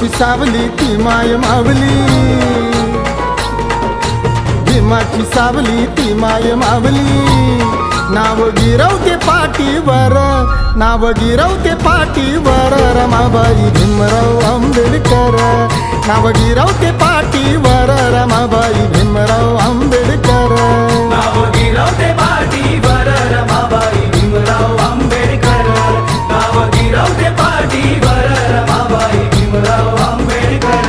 भीमाची सावली ती माय मावली, भीमाची सावली ती माय मावली. नाव गिरवते पाठीवर, नाव गिरवते पाठीवर, रमाबाई भीमराव आंबेडकर. नाव गिरवते पाठीवर, रमाबाई भीमराव आंबेडकर. नाव गिरवते पाठीवर, रमाबाई भीमराव आंबेडकर. नाव गिरवते पाठीवर, रमाबाई भीमराव आंबेडकर.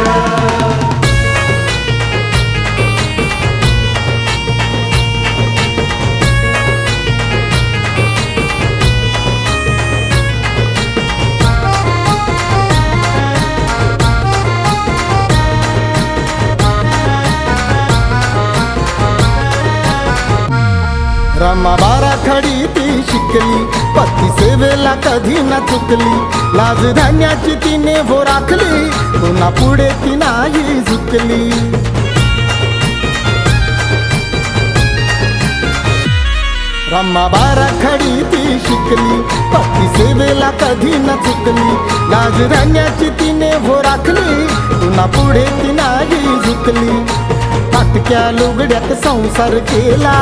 रमाबारा खडी ती शिकली, पती सेवेला कधी न चुकली. लाज धान्याची तिने भो राखली, पुन्हा पुढे ती नाही झुकली. रमाबारा खडी ती शिकली, पती सेवेला कधी न चुकली. लाज धान्याची तिने भो राखली, पुन्हा पुढे ती नाही झुकली. फाटक्या लुगड्यात संसार केला,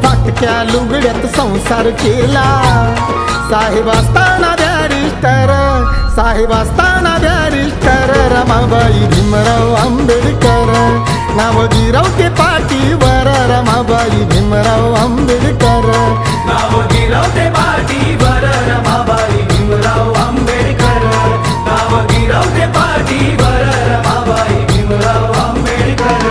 फाटक्या लुगड्यात संसार केला. साहेब असताना बॅरिस्टर, साहेब असताना बॅरिस्टर, रमाबाई भीमराव आंबेडकर. नाव गिरवते पाठीवर, रमाबाई भीमराव आंबेडकर. नाव गिरवते पाठीवर, रमाबाई भीमराव आंबेडकर. नाव गिरवते पाठीवर, रमाबाई भीमराव आंबेडकर.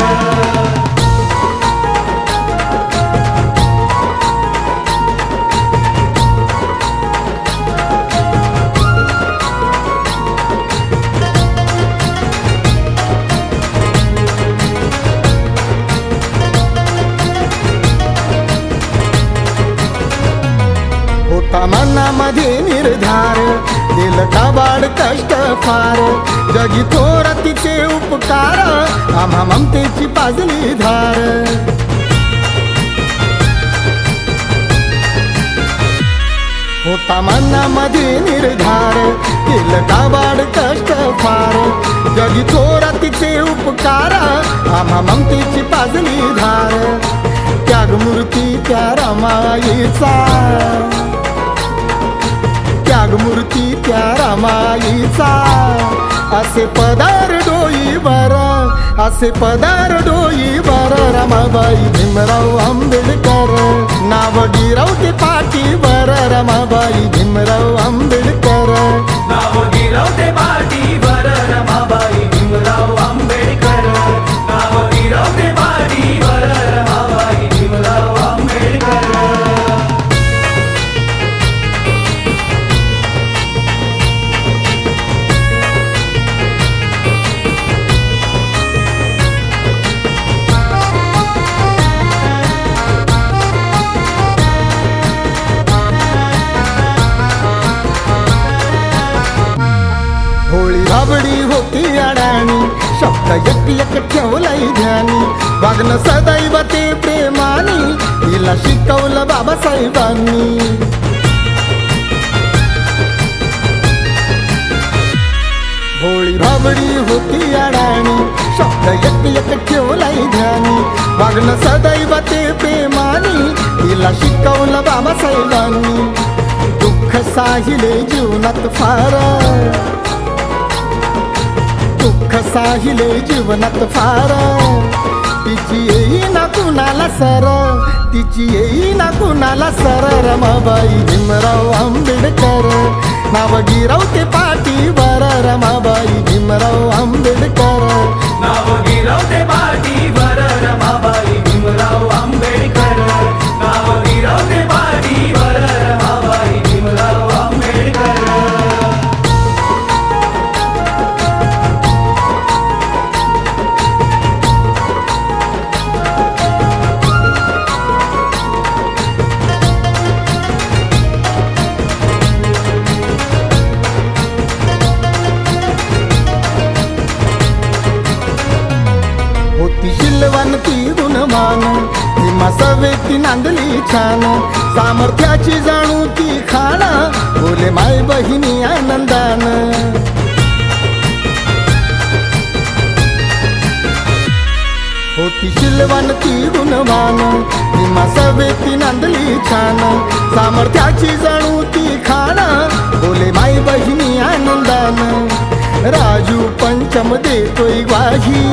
होता मनामध्ये निर्धार, दिल काबाड कष्ट फार. जगी थोर तिचे उपकार, आम्हा ममतेची पाजली धार. होता मनामध्ये निर्धार, दिल काबाड कष्ट फार. जगी थोर तिचे उपकार, आम्हा ममतेची पाजली धार. त्यागमूर्ती त्या रमाईचा, त्यागमूर्ती त्या रमाईचा. असे पदार डोईवर, असे पदार डोईवर, रमाबाई भीमराव आंबेडकर. नाव गिरवते पाठीवर, रमाबाई भीमराव आंबेडकर. नाव गिरवते पाठीवर, रमाबाई भीमराव आंबेडकर. नाव गिरवते पाठीवर, रमाबाई भीमराव आंबेडकर. होळी भाबडी होती अडाणी, शब्द एक एक ठेवलाई ध्यानी. वागणं सदैव ते प्रेमानी, तिला शिकवलं बाबासाहेबांनी. होळी भाबडी होती अडाणी, शब्द एक एक ठेवलाई ध्यानी. वागणं सदैव ते प्रेमानी, तिला शिकवलं बाबासाहेबांनी. दुःख साहिले जीवनात फार, दुःख साहिले जीवनात फार. तिची येई ना कुणाला सर, तिची येई ना कुणाला सर, रमाबाई भीमराव आंबेडकर. नाव गिरवते पाठीवर, रमाबाई भीमराव आंबेडकर. नाव गिरवते पाठीवर, रमाबाई भीमराव आंबेडकर. नाव गिरवते पाठीवर, रमाबाई भीमराव आंबेडकर. भीमा सवेती नांदली छान सामर्थ्याची जाणू ती खाण बोले माय बहिणी आनंदान होती शिलवान ती गुणवान भीमा सवेती नांदली छान सामर्थ्याची जाणू ती खाण बोले माय बहिणी आनंदान राजू पंचम देतोय ग्वाही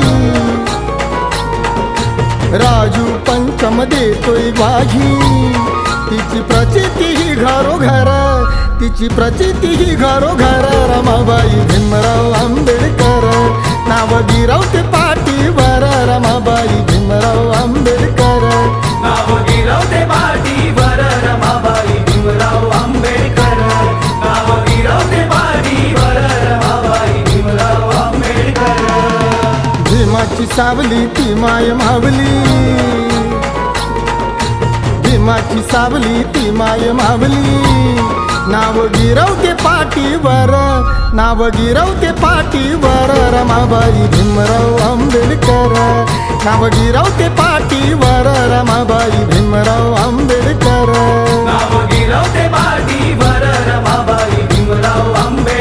राजू पंचम देतोय ग्वाही तिची प्रचिती ही घरोघर तिची प्रचिती ही घरोघर रमाबाई भीमराव आंबेडकर नाव गिरवते पाठीवर रमाबाई भीमराव आंबेडकर नाव गिरवते पाठीवर रमाबाई भीमराव आंबेडकर नाव गिरवते पाठीवर रमाबाई भीमराव आंबेडकर भीमाची सावली ती माय मावली भीमाची सावली ती माय मावली नाव गिरवते पाठीवर नाव गिरवते पाठीवर रमाबाई भीमराव आंबेडकर नाव गिरवते पाठीवर रमाबाई भीमराव आंबेडकर नाव गिरवते पाठीवर रमाबाई भीमराव आंबेडकर